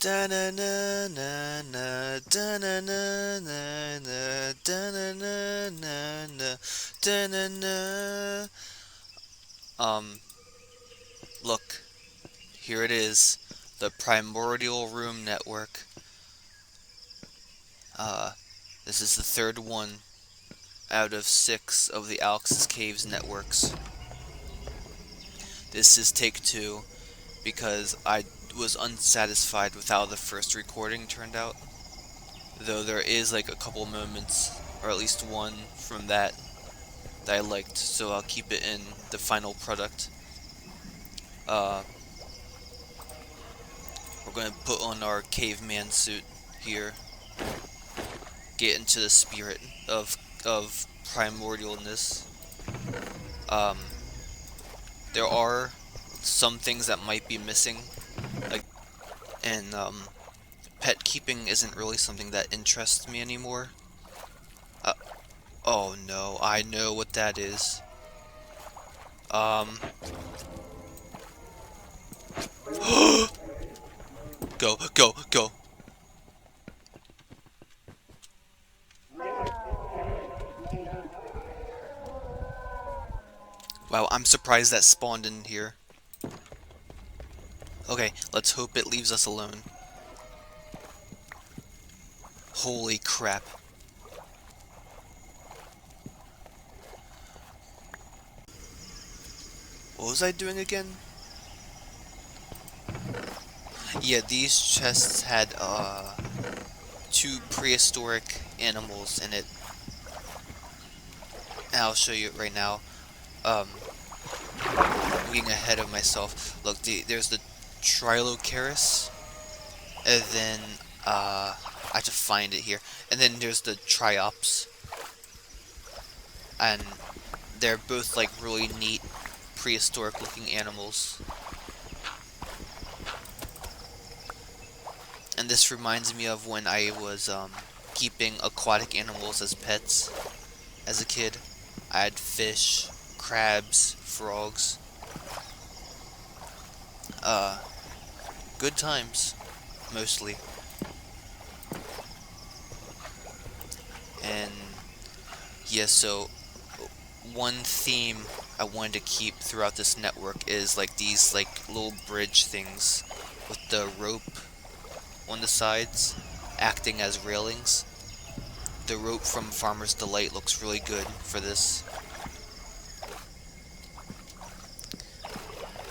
Da-na-na-na-na, da-na-na-na-na, da-na-na-na-na, da-na-na. Um, Look, here it is, the Primordial Room Network. Uh, this is the third one out of 6 of the Alex's Caves networks. This is take 2 because I was unsatisfied with how the first recording turned out. Though there is like a couple moments, or at least one from that I liked, so I'll keep it in the final product. Uh, we're gonna put on our caveman suit here, get into the spirit of primordialness. Um, there are some things that might be missing, like, and pet keeping isn't really something that interests me anymore. Uh, oh no, I know what that is. Um, go, go, go. Wow, I'm surprised that spawned in here. Okay, let's hope it leaves us alone. Holy crap. What was I doing again? Yeah, these chests had, 2 prehistoric animals in it. And I'll show you it right now. Um, I'm getting ahead of myself. Look, there's the Trilocaris, and then, I have to find it here. And then there's the Triops. And they're both, like, really neat, prehistoric-looking animals. And this reminds me of when I was keeping aquatic animals as pets as a kid. I had fish, crabs, frogs. Uh, Good times, mostly. And yeah, so one theme I wanted to keep throughout this network is like these like little bridge things with the rope on the sides acting as railings. The rope from Farmer's Delight looks really good for this.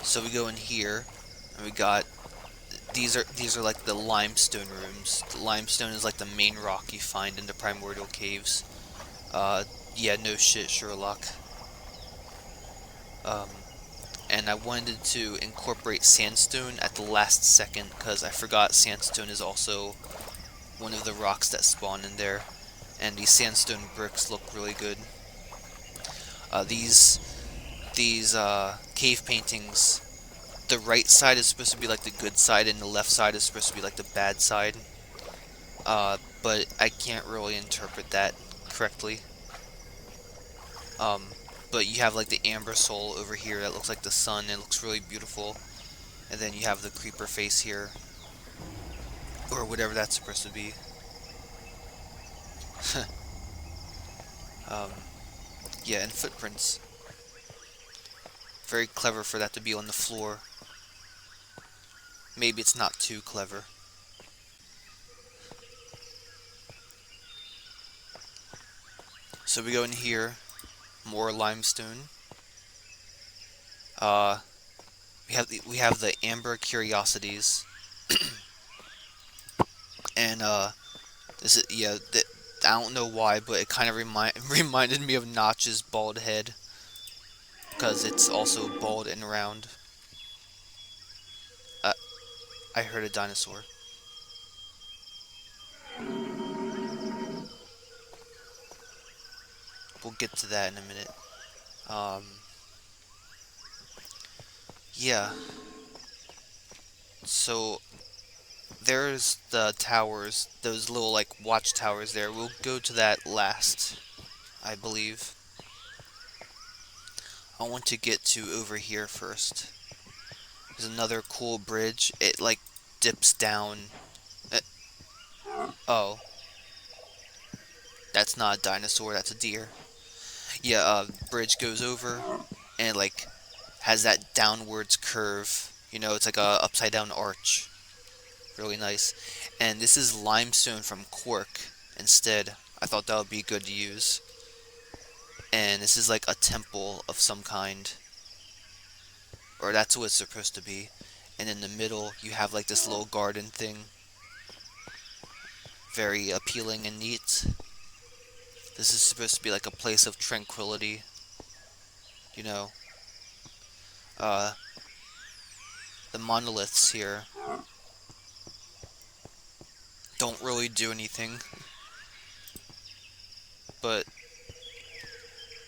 So we go in here, and we got these are like the limestone rooms. The limestone is like the main rock you find in the primordial caves. Yeah, no shit, Sherlock. Um, and I wanted to incorporate sandstone at the last second because I forgot sandstone is also one of the rocks that spawn in there, and these sandstone bricks look really good. These cave paintings, the right side is supposed to be like the good side, and the left side is supposed to be like the bad side. But I can't really interpret that correctly. Um, but you have like the amber soul over here that looks like the sun. It looks really beautiful, and then you have the creeper face here, or whatever that's supposed to be. um, yeah, and footprints. Very clever for that to be on the floor. Maybe it's not too clever. So we go in here, more limestone. Uh, we have the amber curiosities, and this is yeah. I don't know why, but it kind of reminded me of Notch's bald head because it's also bald and round. Uh, I heard a dinosaur. We'll get to that in a minute. Um, yeah. So there's the towers, those little like watchtowers there. We'll go to that last, I believe. I want to get to over here first. There's another cool bridge. It like dips down. Uh, oh, that's not a dinosaur, that's a deer. Yeah, bridge goes over and like has that downwards curve. You know, it's like a upside down arch. Really nice. And this is limestone from Cork instead. I thought that would be good to use. And this is like a temple of some kind. Or that's what it's supposed to be. And in the middle, you have like this little garden thing. Very appealing and neat. This is supposed to be like a place of tranquility. You know, uh, the monoliths here don't really do anything. But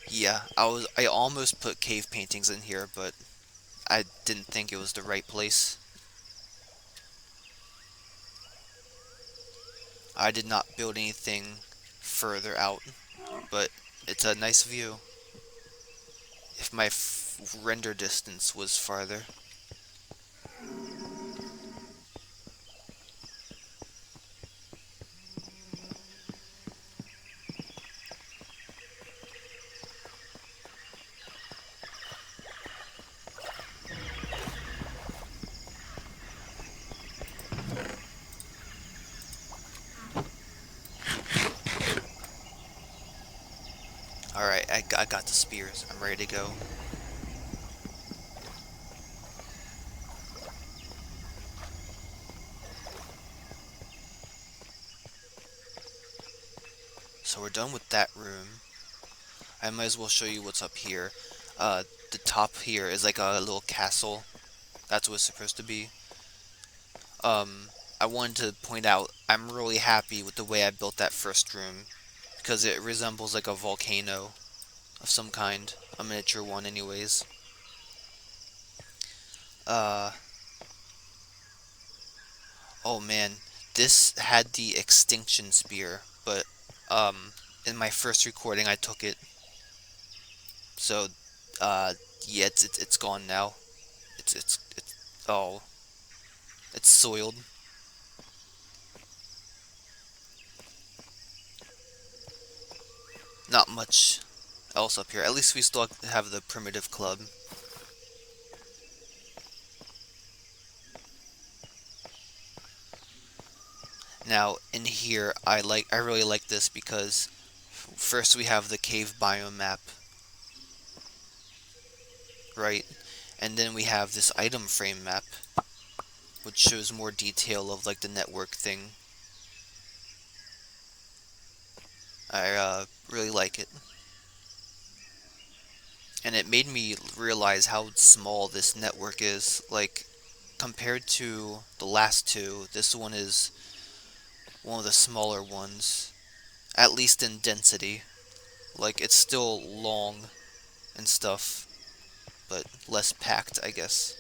yeah, I almost put cave paintings in here, but I didn't think it was the right place. I did not build anything further out, but it's a nice view. If my render distance was farther. Alright, I got the spears. I'm ready to go. So we're done with that room. I might as well show you what's up here. The top here is like a little castle. That's what it's supposed to be. I wanted to point out, I'm really happy with the way I built that first room, because it resembles like a volcano of some kind. A miniature one anyways. Uh, oh man, this had the extinction spear, but, in my first recording I took it. So, yeah, it's gone now. Oh, it's soiled. Not much else up here. At least we still have the primitive club. Now, in here, I really like this because first we have the cave biome map, right? And then we have this item frame map, which shows more detail of like the network thing. I really like it. And it made me realize how small this network is. Like, compared to the last two, this one is one of the smaller ones, at least in density. Like, it's still long and stuff, but less packed, I guess.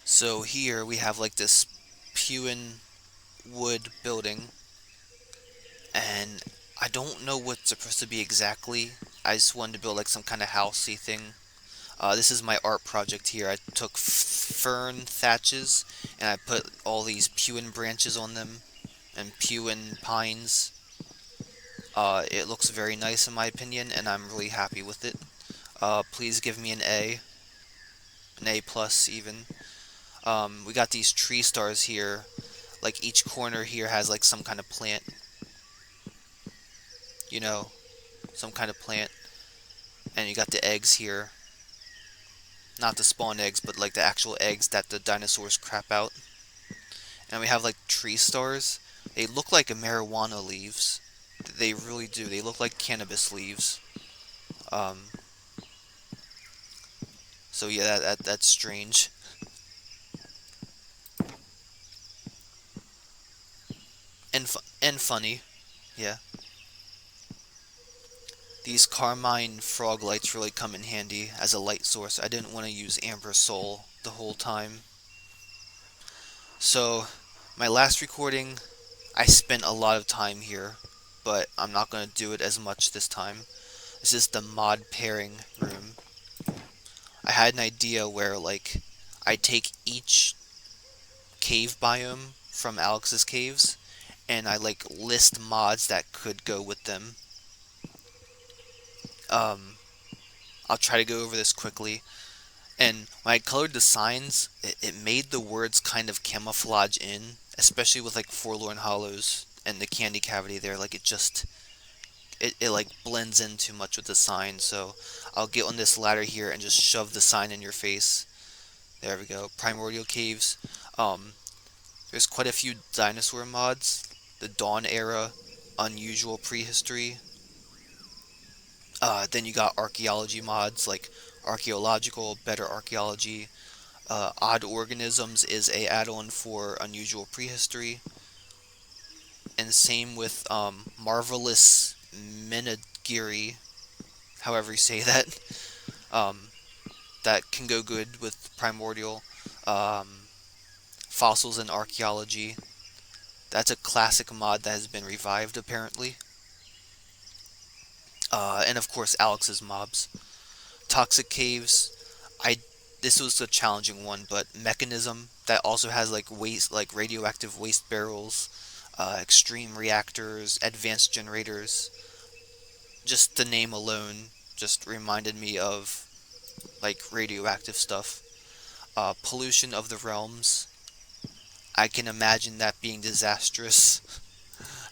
So here we have like this Pewin wood building, and I don't know what it's supposed to be exactly. I just wanted to build like some kind of housey thing. This is my art project here. I took fern thatches and I put all these Pewin branches on them and Pewin pines. It looks very nice in my opinion, and I'm really happy with it. Please give me an A plus even. We got these tree stars here. Like each corner here has like some kind of plant. You know, some kind of plant. And you got the eggs here. Not the spawn eggs, but like the actual eggs that the dinosaurs crap out. And we have like tree stars. They look like marijuana leaves. They really do. They look like cannabis leaves. Um, so yeah, that's strange. And funny. Yeah. These carmine frog lights really come in handy as a light source. I didn't want to use amber soul the whole time. So, my last recording, I spent a lot of time here, but I'm not going to do it as much this time. This is the mod pairing room. I had an idea where, like, I take each cave biome from Alex's caves, and I, like, list mods that could go with them. Um, I'll try to go over this quickly. And when I colored the signs, it made the words kind of camouflage in, especially with, like, Forlorn Hollows and the candy cavity there. Like, it like blends in too much with the sign. So I'll get on this ladder here and just shove the sign in your face. There we go. Primordial caves. Um, there's quite a few dinosaur mods. The Dawn era, unusual prehistory. Then you got archaeology mods like archaeological, better archaeology. Odd organisms is a add-on for unusual prehistory. And same with marvelous Menagiri, however you say that. Um, that can go good with primordial. Um, Fossils and archaeology. That's a classic mod that has been revived apparently. And of course Alex's mobs. Toxic caves. I This was a challenging one, but mechanism that also has like waste, like radioactive waste barrels, extreme reactors, advanced generators. Just the name alone just reminded me of like radioactive stuff. Pollution of the realms. I can imagine that being disastrous.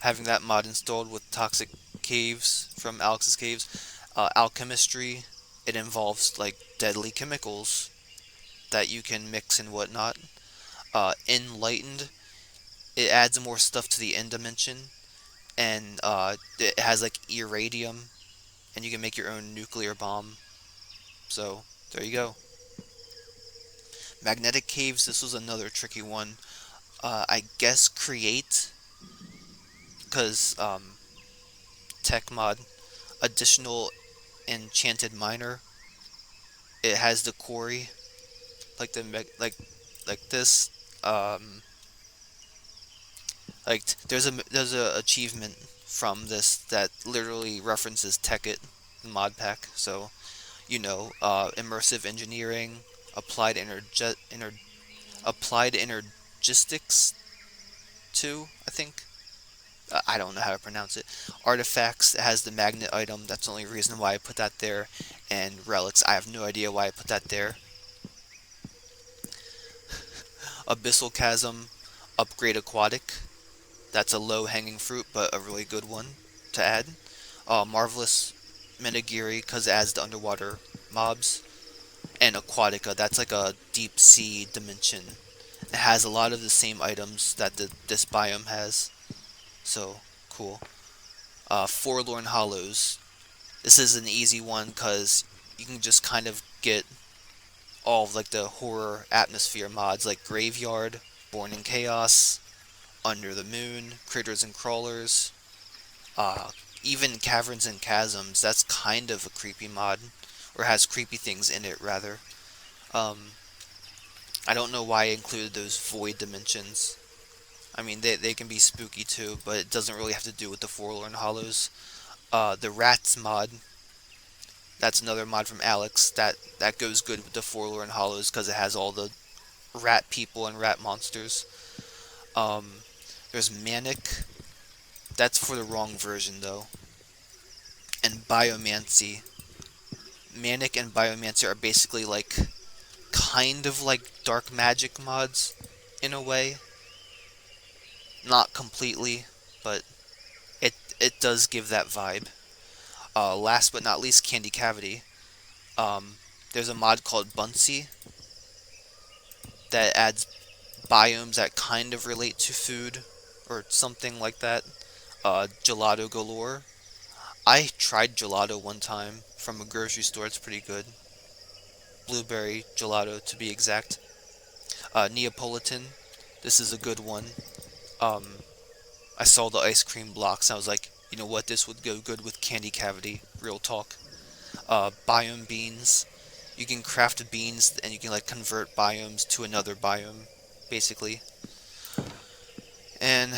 Having that mod installed with toxic caves from Alex's caves. Alchemistry. It involves like deadly chemicals that you can mix and whatnot. Enlightened. It adds more stuff to the end dimension, and it has like irradium, and you can make your own nuclear bomb. So there you go. Magnetic caves. This was another tricky one. I guess create, because tech mod, additional enchanted miner. It has the quarry, like like this. Um, there's a achievement from this that literally references Tekkit mod pack. So immersive engineering, applied applied energistics too. I think. I don't know how to pronounce it. Artifacts has the magnet item. That's the only reason why I put that there. And relics. I have no idea why I put that there. Abyssal chasm, upgrade aquatic. That's a low hanging fruit, but a really good one to add. Marvelous Menagiri, because it adds the underwater mobs. And Aquatica, that's like a deep sea dimension. It has a lot of the same items that this biome has. So, cool. Forlorn Hollows. This is an easy one because you can just kind of get all of like the horror atmosphere mods like Graveyard, Born in Chaos, Under the Moon, Critters and Crawlers, uh, even Caverns and Chasms. That's kind of a creepy mod, or has creepy things in it rather. Um, I don't know why I included those void dimensions. I mean, they can be spooky too, but it doesn't really have to do with the Forlorn Hollows. The Rats mod, that's another mod from Alex that goes good with the Forlorn Hollows because it has all the rat people and rat monsters. Um, there's Manic, that's for the wrong version though. And Biomancy. Manic and Biomancy are basically like kind of like dark magic mods in a way. Not completely, but it does give that vibe. Last but not least, Candy Cavity. Um, there's a mod called Bunsey that adds biomes that kind of relate to food or something like that. Gelato galore. I tried gelato one time from a grocery store. It's pretty good. Blueberry gelato to be exact. Neapolitan. This is a good one. Um, I saw the ice cream blocks. And I was like, you know what? This would go good with Candy Cavity. Real talk. Biome beans. You can craft beans and you can like convert biomes to another biome, basically. And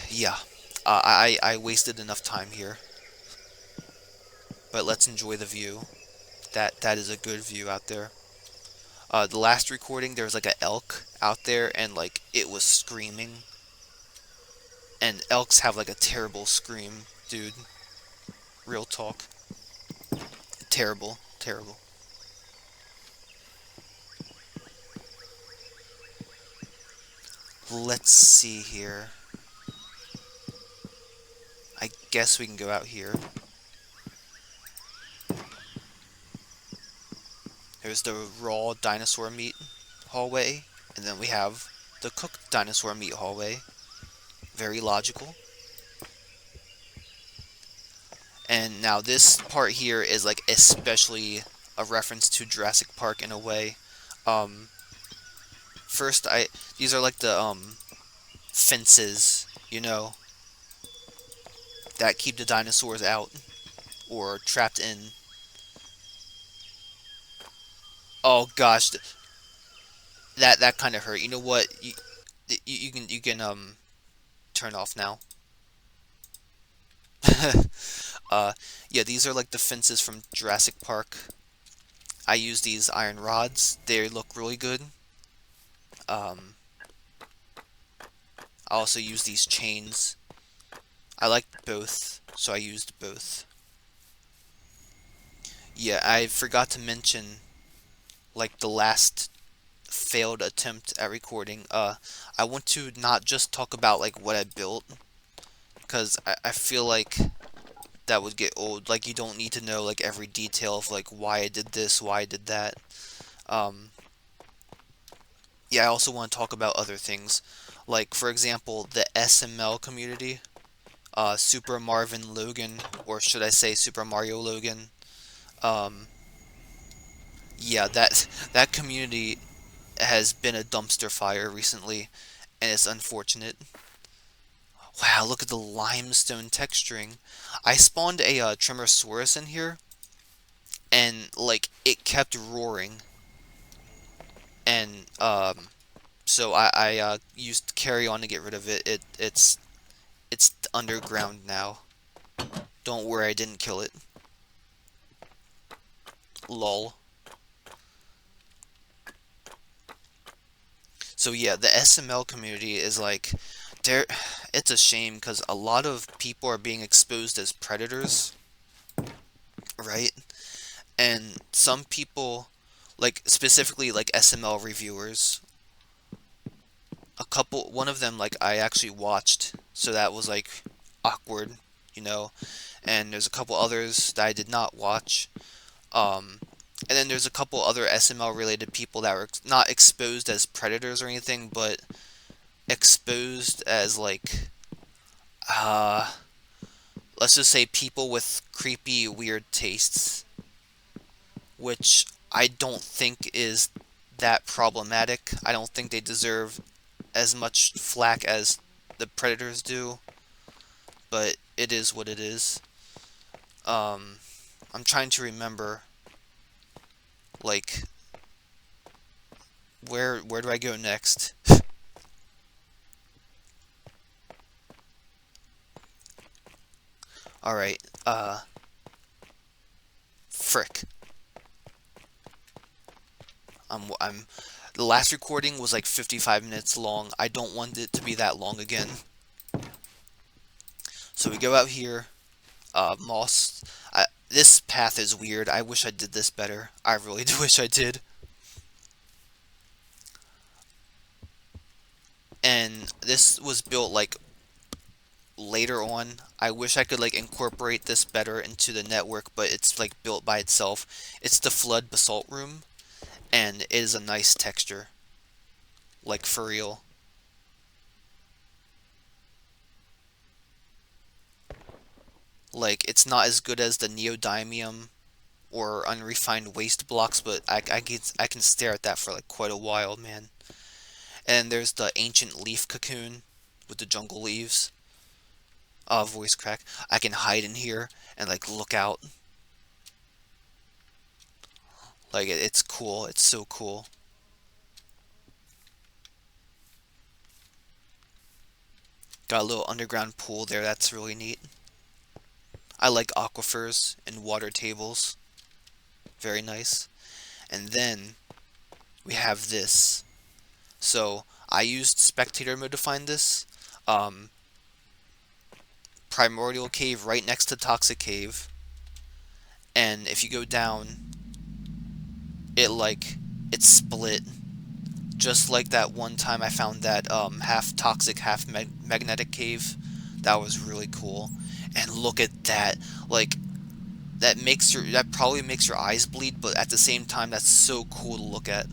yeah, I wasted enough time here. but let's enjoy the view. That is a good view out there. The last recording, there was like an elk out there, and like it was screaming. And elks have like a terrible scream, dude. Real talk. Terrible, terrible. Let's see here. I guess we can go out here. There's the raw dinosaur meat hallway, and then we have the cooked dinosaur meat hallway. Very logical. And now this part here is like especially a reference to Jurassic Park in a way. Um, first, these are like the fences, that keep the dinosaurs out or trapped in. Oh gosh, that kind of hurt. You know what? You can turn off now. uh, yeah, these are like the fences from Jurassic Park. I use these iron rods. They look really good. Um, I also use these chains. I liked both, so I used both. Yeah, I forgot to mention, like, the last failed attempt at recording. I want to not just talk about, like, what I built, because I feel like that would get old. Like, you don't need to know, like, every detail of, like, why I did this, why I did that. Um, yeah, I also want to talk about other things. Like, for example, the SML community. Super Marvin Logan, or should I say Super Mario Logan. Um, yeah, that community has been a dumpster fire recently, and it's unfortunate. Wow, look at the limestone texturing. I spawned a Tremosaurus in here, and like it kept roaring, and so I used carry on to get rid of it. It's underground now. Don't worry, I didn't kill it. Lol. So yeah, the SML community is like, there. It's a shame because a lot of people are being exposed as predators, right? And some people, like specifically like SML reviewers, one of them like I actually watched, so that was like awkward, you know. And there's a couple others that I did not watch. Um, and then there's a couple other SML related people that were not exposed as predators or anything, but exposed as like uh let's just say people with creepy weird tastes, which I don't think is that problematic. I don't think they deserve as much flack as the predators do, but it is what it is. um I'm trying to remember, like, where do I go next? All right. Frick. I'm the last recording was like 55 minutes long. I don't want it to be that long again. So we go out here. Moss. This path is weird. I wish I did this better. I really do wish I did. And this was built like later on. I wish I could like incorporate this better into the network, but it's like built by itself. It's the Flood Basalt Room, and it is a nice texture. Like, for real. Like, it's not as good as the neodymium or unrefined waste blocks, but I can stare at that for like quite a while, man. And there's the ancient leaf cocoon with the jungle leaves. Voice crack. I can hide in here and like look out. Like, it's cool. It's so cool. Got a little underground pool there. That's really neat. I like aquifers and water tables. Very nice. And then we have this. So I used spectator mode to find this. Um, Primordial cave right next to Toxic cave. And if you go down, it like it's split. Just like that one time I found that half toxic, half magnetic cave. That was really cool. And look at that. Like that probably makes your eyes bleed, but at the same time that's so cool to look at.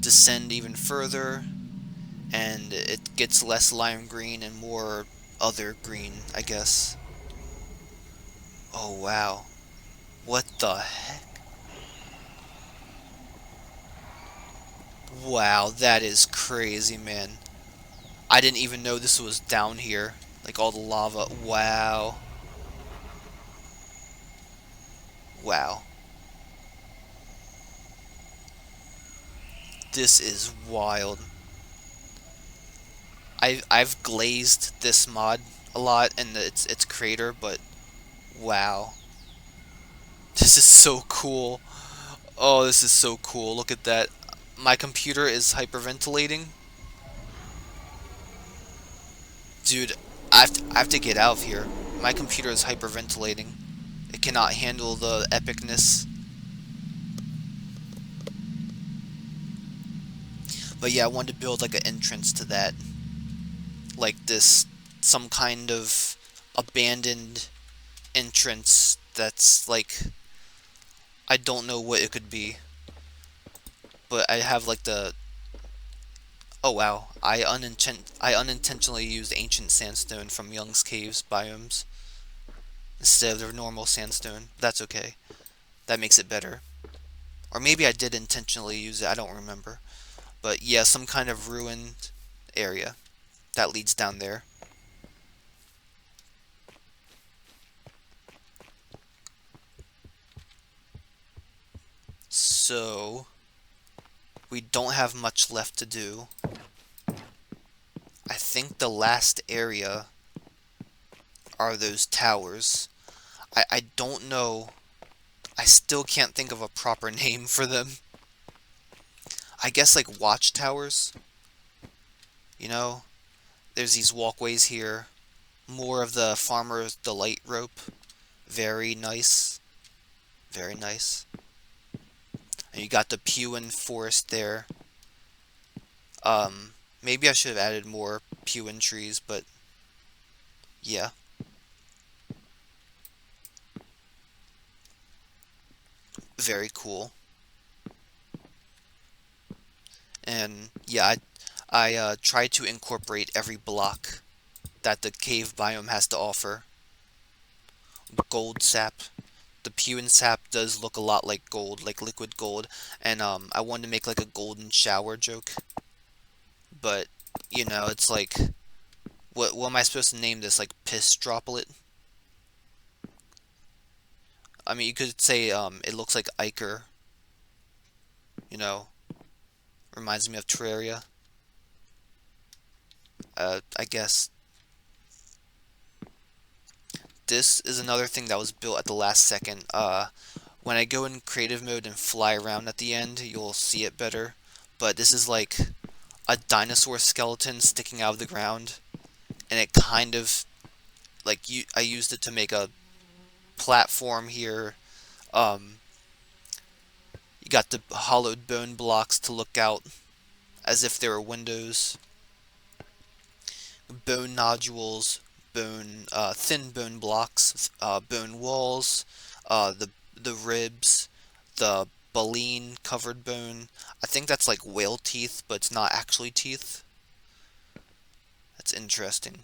Descend even further, and it gets less lime green and more other green, I guess. Oh wow. What the heck? Wow, that is crazy, man. I didn't even know this was down here. Like all the lava. Wow. Wow. This is wild. I've glazed this mod a lot and its creator, but wow. This is so cool. Oh, this is so cool. Look at that. My computer is hyperventilating. Dude, I have to get out of here. My computer is hyperventilating. It cannot handle the epicness. But yeah, I wanted to build like an entrance to that. Like this, some kind of abandoned entrance that's like, I don't know what it could be. But I have like the, oh wow, I unintentionally used ancient sandstone from Young's Caves biomes instead of the normal sandstone. That's okay. That makes it better. Or maybe I did intentionally use it, I don't remember. But yeah, some kind of ruined area that leads down there. So, we don't have much left to do. I think the last area are those towers. I don't know. I still can't think of a proper name for them. I guess like watchtowers. You know, there's these walkways here. More of the Farmer's Delight rope. Very nice. Very nice. And you got the Pewin Forest there. Maybe I should have added more Pewin trees, but yeah. Very cool. And yeah, I tried to incorporate every block that the cave biome has to offer. Gold sap. The Pewin sap does look a lot like gold, like liquid gold, and I wanted to make like a golden shower joke, but you know, it's like, what am I supposed to name this? Like piss droplet? I mean, you could say it looks like ichor. You know, reminds me of Terraria. I guess this is another thing that was built at the last second. When I go in creative mode and fly around at the end, you'll see it better. But this is like a dinosaur skeleton sticking out of the ground, and it kind of like I used it to make a platform here. Um, you got the hollowed bone blocks to look out as if they were windows. Bone nodules, thin bone blocks, bone walls, the ribs, the baleen covered bone. I think that's like whale teeth, but it's not actually teeth. That's interesting.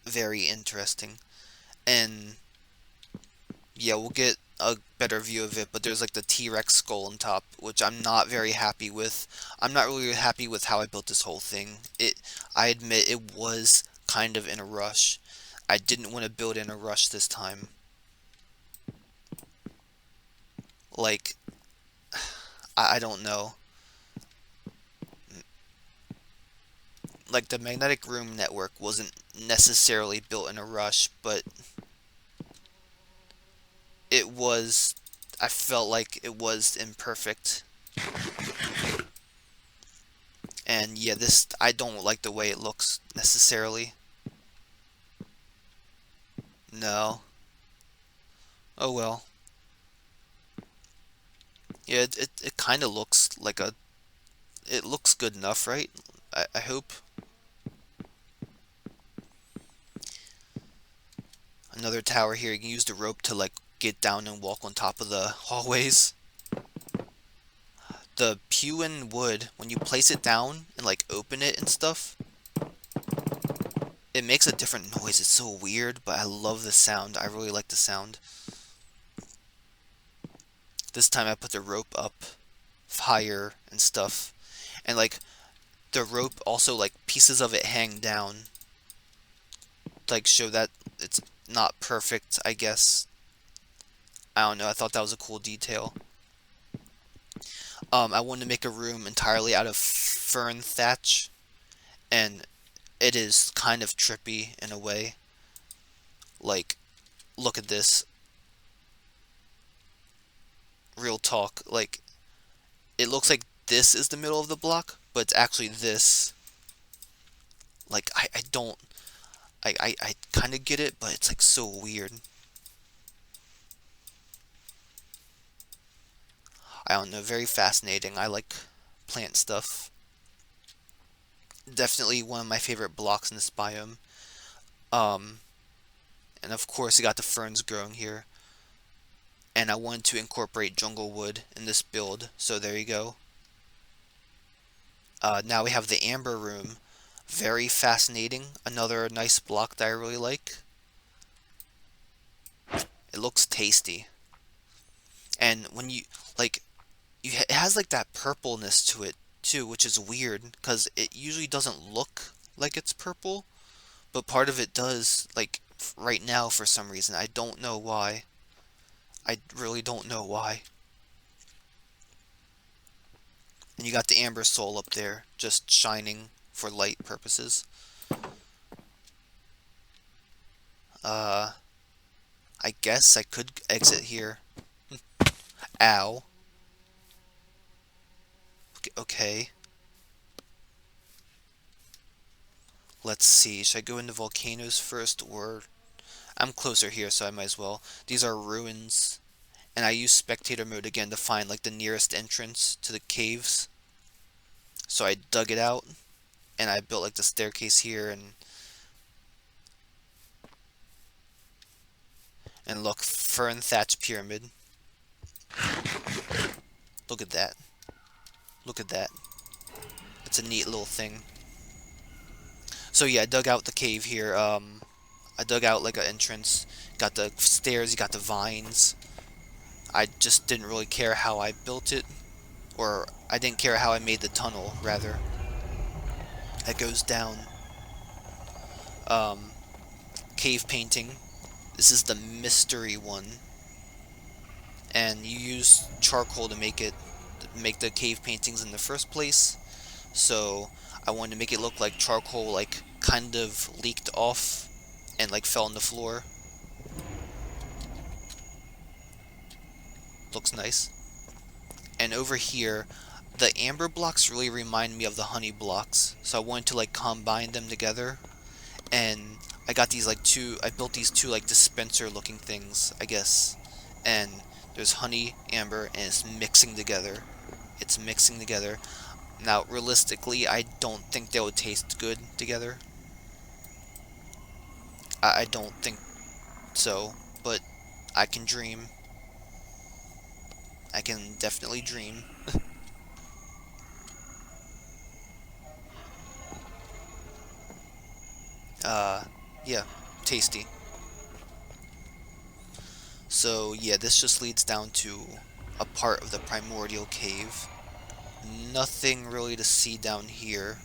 Very interesting. And yeah, we'll get a better view of it, but there's like the T-Rex skull on top, which I'm not very happy with. I'm not really happy with how I built this whole thing. I admit it was kind of in a rush. I didn't want to build in a rush this time. Like, I don't know. like the magnetic room network wasn't necessarily built in a rush, but it was, I felt like it was imperfect. And yeah, this, I don't like the way it looks necessarily. No. Oh well. Yeah, it kind of looks like a, it looks good enough, right? I hope. Another tower here, you can use the rope to like get down and walk on top of the hallways. The pew and wood, when you place it down and like open it and stuff, it makes a different noise. It's so weird, but I love the sound. I really like the sound. This time I put the rope up higher and stuff. And like the rope also, like pieces of it hang down. To, like show that it's not perfect, I guess. I don't know, I thought that was a cool detail. I wanted to make a room entirely out of fern thatch, and it is kind of trippy in a way. Like, look at this. Real talk. Like, it looks like this is the middle of the block, but it's actually this. Like, I don't... I kind of get it, but it's like so weird. I don't know, very fascinating. I like plant stuff. Definitely one of my favorite blocks in this biome. Um, and of course you got the ferns growing here. And I wanted to incorporate jungle wood in this build, so there you go. Now we have the amber room. Very fascinating. Another nice block that I really like. It looks tasty. And when you, like, it has like that purpleness to it too, which is weird, because it usually doesn't look like it's purple, but part of it does, like, right now for some reason. I don't know why. I really don't know why. And you got the amber soul up there, just shining for light purposes. Uh, I guess I could exit here. Ow. Okay. Let's see. Should I go into volcanoes first, or... I'm closer here, so I might as well. These are ruins. And I use spectator mode again to find, like, the nearest entrance to the caves. So I dug it out, and I built, like, the staircase here, and look, fern thatch pyramid. Look at that. Look at that. It's a neat little thing. So yeah, I dug out the cave here. I dug out like an entrance. Got the stairs, you got the vines. I just didn't really care how I built it. Or I didn't care how I made the tunnel, rather. That goes down. Um, Cave painting. This is the mystery one. And you use charcoal to make the cave paintings in the first place. So I wanted to make it look like charcoal, like, kind of leaked off and, like, fell on the floor. Looks nice. And over here, the amber blocks really remind me of the honey blocks, so I wanted to, like, combine them together. And I got these, like, I built these two, like, dispenser looking things, I guess. And there's honey, amber, and it's mixing together. It's mixing together. Now, realistically, I don't think they would taste good together. I don't think so, but I can dream. I can definitely dream. Yeah, tasty. So, yeah, this just leads down to a part of the Primordial Cave. Nothing really to see down here.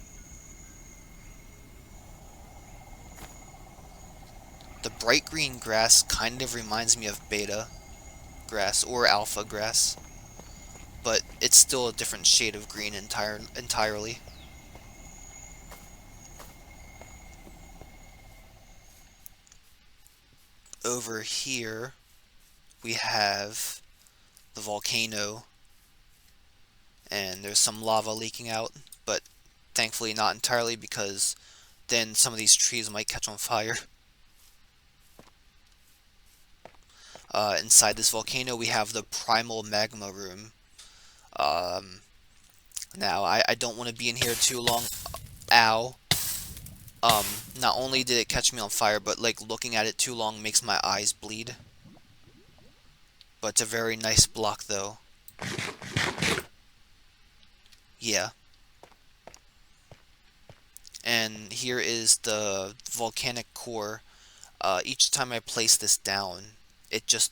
The bright green grass kind of reminds me of beta grass or alpha grass, but it's still a different shade of green entirely. over here we have the volcano, and there's some lava leaking out, but thankfully not entirely, because then some of these trees might catch on fire. Inside this volcano we have the primal magma room. Um, Now, I don't want to be in here too long. Ow. Um, Not only did it catch me on fire, but like looking at it too long makes my eyes bleed. But it's a very nice block though. Yeah. And here is the volcanic core. Each time I place this down, it just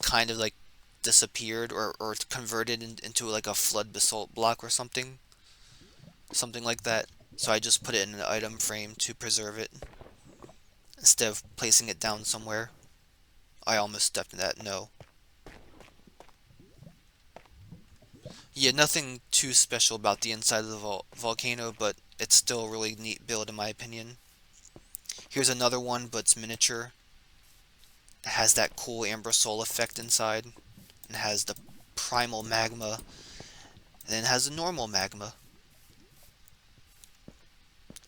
kind of like disappeared, or converted into like a flood basalt block or something. Something like that. So I just put it in an item frame to preserve it, instead of placing it down somewhere. I almost stepped in that, no. Yeah, nothing too special about the inside of the volcano, but it's still a really neat build in my opinion. Here's another one, but it's miniature. It has that cool amber soul effect inside. It has the primal magma, and then it has the normal magma.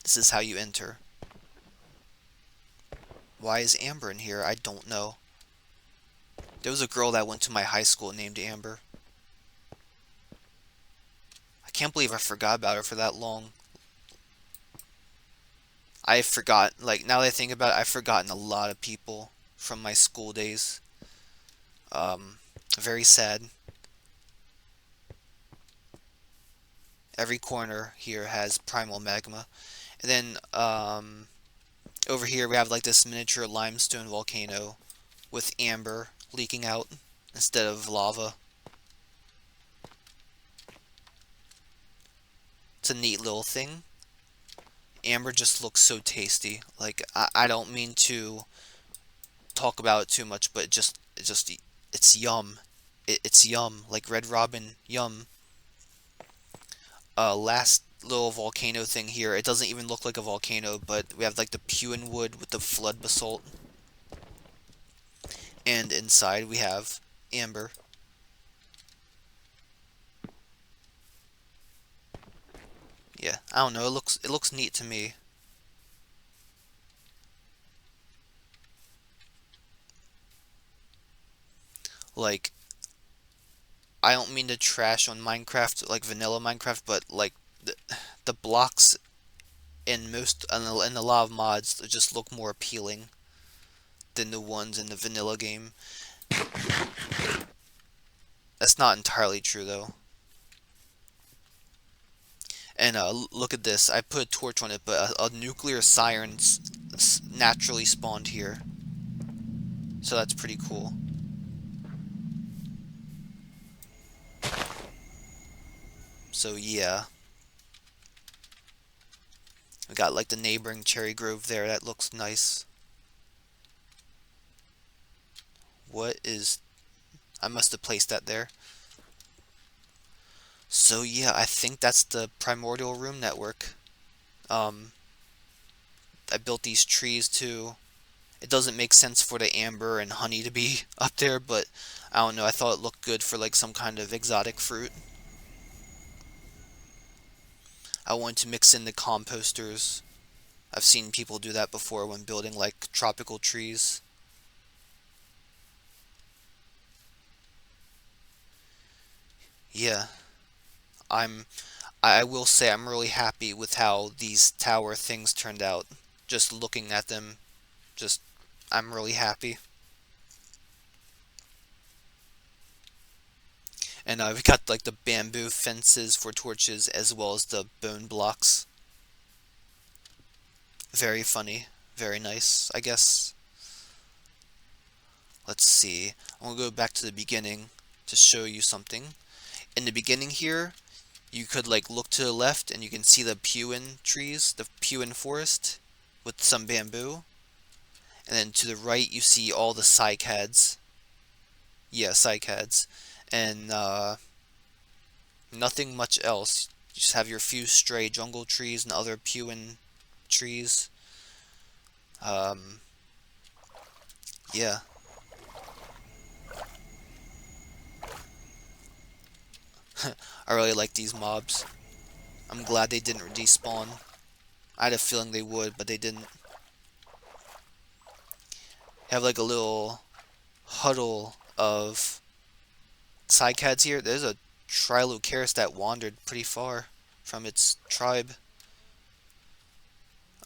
This is how you enter. Why is Amber in here? I don't know. There was a girl that went to my high school named Amber. I can't believe I forgot about her for that long. I forgot, like, now that I think about it, I've forgotten a lot of people from my school days. Very sad. Every corner here has primal magma. And then, over here we have like this miniature limestone volcano with amber leaking out instead of lava. It's a neat little thing. Amber just looks so tasty. Like, I don't mean to talk about it too much, but it's yum. It's yum, like Red Robin, yum. Last little volcano thing here. It doesn't even look like a volcano, but we have like the Puin wood with the flood basalt. And inside we have amber. Yeah, I don't know, it looks neat to me. Like, I don't mean to trash on Minecraft, like vanilla Minecraft, but like the blocks in a lot of mods just look more appealing than the ones in the vanilla game. That's not entirely true though. And look at this. I put a torch on it, but a nuclear siren naturally spawned here. So that's pretty cool. So yeah. We got like the neighboring cherry grove there. That looks nice. What is... I must have placed that there. So yeah, I think that's the Primordial room network. I built these trees too. It doesn't make sense for the amber and honey to be up there, but I don't know, I thought it looked good for like some kind of exotic fruit. I wanted to mix in the composters. I've seen people do that before when building like tropical trees. Yeah, I will say I'm really happy with how these tower things turned out. Just looking at them, just I'm really happy. And we got like the bamboo fences for torches as well as the bone blocks. Very funny, very nice, I guess. Let's see. I'm gonna go back to the beginning to show you something. In the beginning here, you could like look to the left and you can see the Puin trees, the Puin forest with some bamboo. And then to the right you see all the cycads. Yeah, cycads. And nothing much else. You just have your few stray jungle trees and other Puin trees. Um, Yeah. I really like these mobs. I'm glad they didn't despawn. I had a feeling they would, but they didn't. Have like a little huddle of cycads here. There's a Trilocaris that wandered pretty far from its tribe.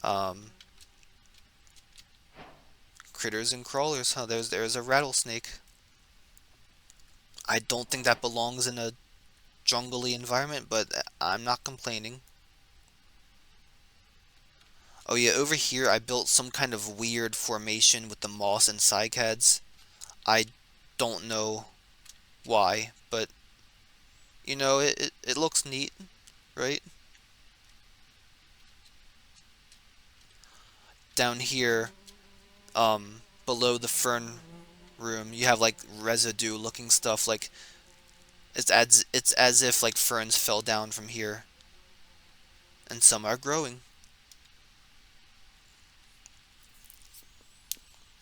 Um, Critters and crawlers, huh? There's a rattlesnake. I don't think that belongs in a jungly environment, but I'm not complaining. Oh yeah, over here I built some kind of weird formation with the moss and cycads. I don't know why, but it looks neat, right? Down here, below the fern room, you have like residue looking stuff, like it's as if like ferns fell down from here, and some are growing.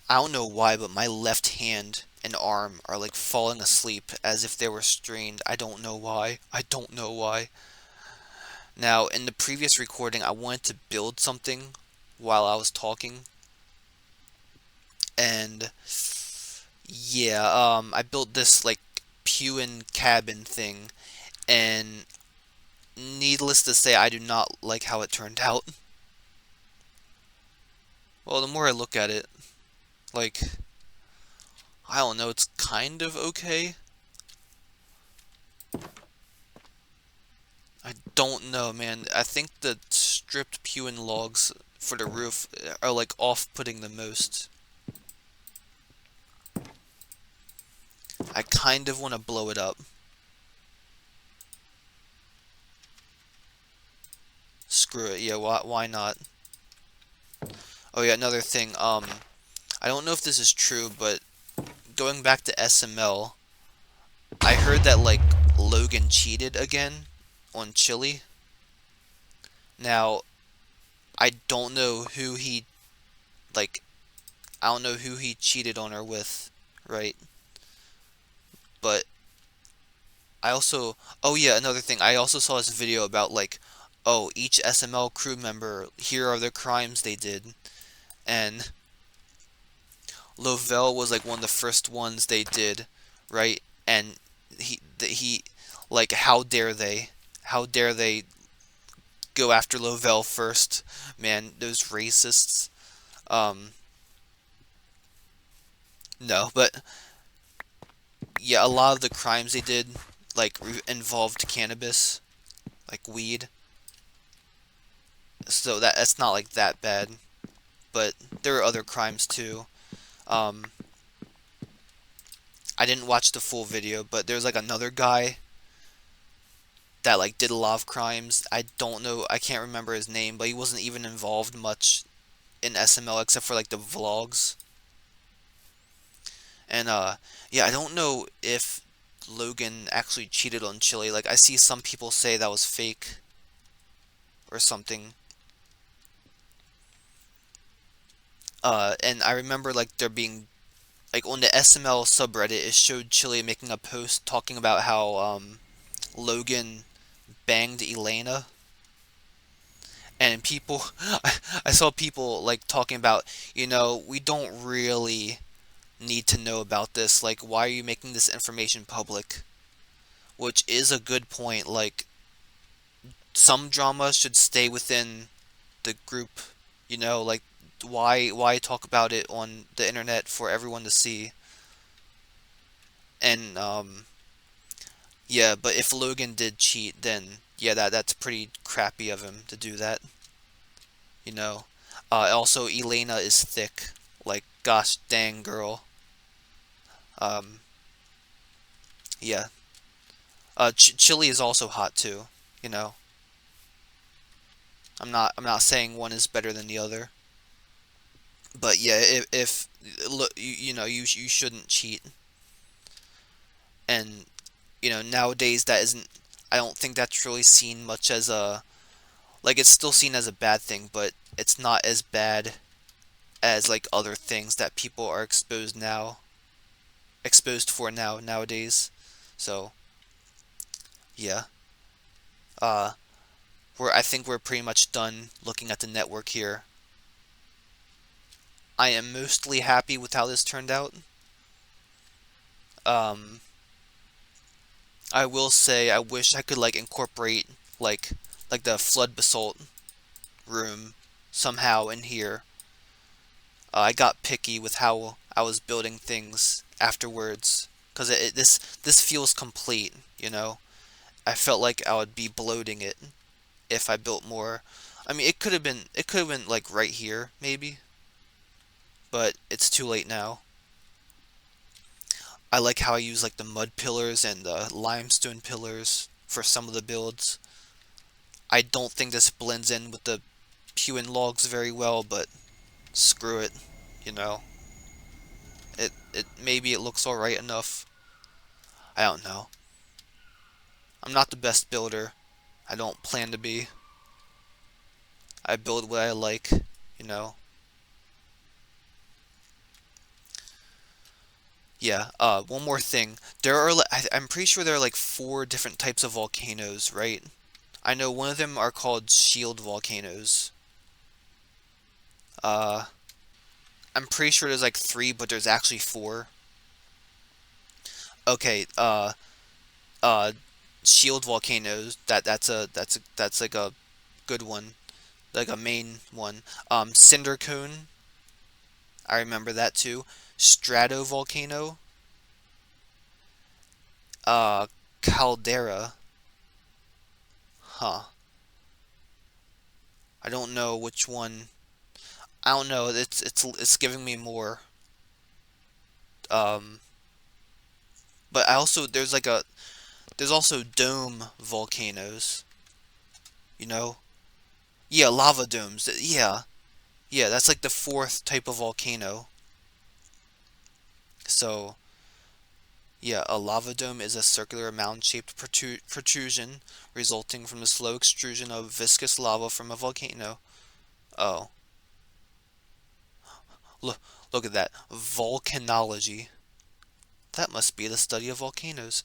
I don't know why, but my left hand and arm are like falling asleep as if they were strained. I don't know why. I don't know why. Now, in the previous recording, I wanted to build something while I was talking, and yeah, I built this like Pewin cabin thing, and needless to say, I do not like how it turned out. Well, the more I look at it, like, I don't know, it's kind of okay. I don't know, man. I think the stripped Pewin logs for the roof are like off-putting the most. I kind of want to blow it up. Screw it, yeah, why not? Oh yeah, another thing, I don't know if this is true, but going back to SML, I heard that, like, Logan cheated again on Chili. Now, I don't know who he, like, I don't know who he cheated on her with, right? But I also, oh yeah, another thing, I also saw this video about, like, oh, each SML crew member, here are the crimes they did, and Lovell was like one of the first ones they did, right? And he, like, how dare they? How dare they go after Lovell first? Man, those racists. Um, no, but yeah, a lot of the crimes they did, like, involved cannabis, like weed. So that's not like that bad, but there are other crimes too. Um, I didn't watch the full video, but there's like another guy that like did a lot of crimes. I don't know, I can't remember his name, but he wasn't even involved much in SML except for like the vlogs. And yeah, I don't know if Logan actually cheated on Chili. Like I see some people say that was fake or something. And I remember like there being like on the SML subreddit, it showed Chili making a post talking about how Logan banged Elena, and people, I saw people like talking about, we don't really need to know about this. Like, why are you making this information public? Which is a good point. Like, some drama should stay within the group. Like, why talk about it on the internet for everyone to see? And yeah, but if Logan did cheat, then yeah, that's pretty crappy of him to do that. You know. Also, Elena is thick. Like, gosh dang, girl. Um, yeah. Chili is also hot too. You know. I'm not saying one is better than the other. But yeah, if look, you shouldn't cheat. And nowadays that isn't. I don't think that's really seen much as a, like, it's still seen as a bad thing, but it's not as bad as like other things that people are exposed for nowadays. So yeah, uh, I think we're pretty much done looking at the network here. I am mostly happy with how this turned out. Um, I will say I wish I could like incorporate like the flood basalt room somehow in here. I got picky with how I was building things afterwards because this feels complete, you know. I felt like I would be bloating it if I built more. I mean, it could have been like right here maybe, but it's too late now. I like how I use like the mud pillars and the limestone pillars for some of the builds. I don't think this blends in with the hewn logs very well, but screw it, you know. It maybe it looks alright enough. I don't know. I'm not the best builder. I don't plan to be. I build what I like, you know. Yeah, one more thing. I'm pretty sure there are like four different types of volcanoes, right? I know one of them are called shield volcanoes. Uh, I'm pretty sure there's like three, but there's actually four. Okay, uh, shield volcanoes. That's like a good one, like a main one. Cinder cone. I remember that too. Stratovolcano. Uh, caldera. Huh. I don't know which one. I don't know. It's giving me more. Um, but I also there's also dome volcanoes. You know? Yeah, lava domes. Yeah, yeah. That's like the fourth type of volcano. So yeah, a lava dome is a circular mound-shaped protrusion resulting from the slow extrusion of viscous lava from a volcano. Oh, look, look at that. Volcanology. That must be the study of volcanoes.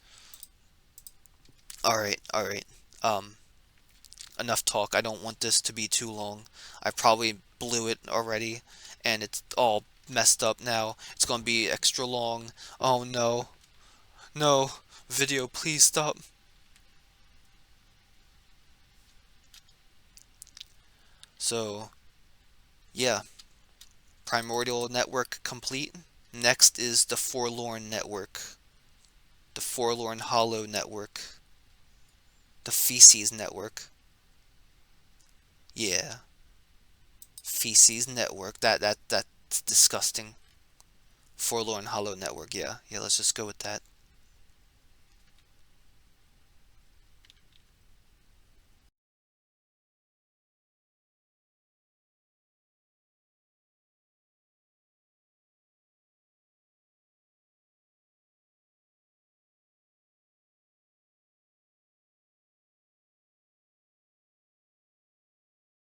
Alright, alright. Um, enough talk. I don't want this to be too long. I probably blew it already, and it's all messed up now. It's gonna be extra long. Oh no. No. Video, please stop. So, yeah. Primordial network complete. Next is the Forlorn network. The Forlorn Hollow network. The Feces network. Yeah. Feces network. That's disgusting. Forlorn Hollow network. Yeah. Yeah, let's just go with that.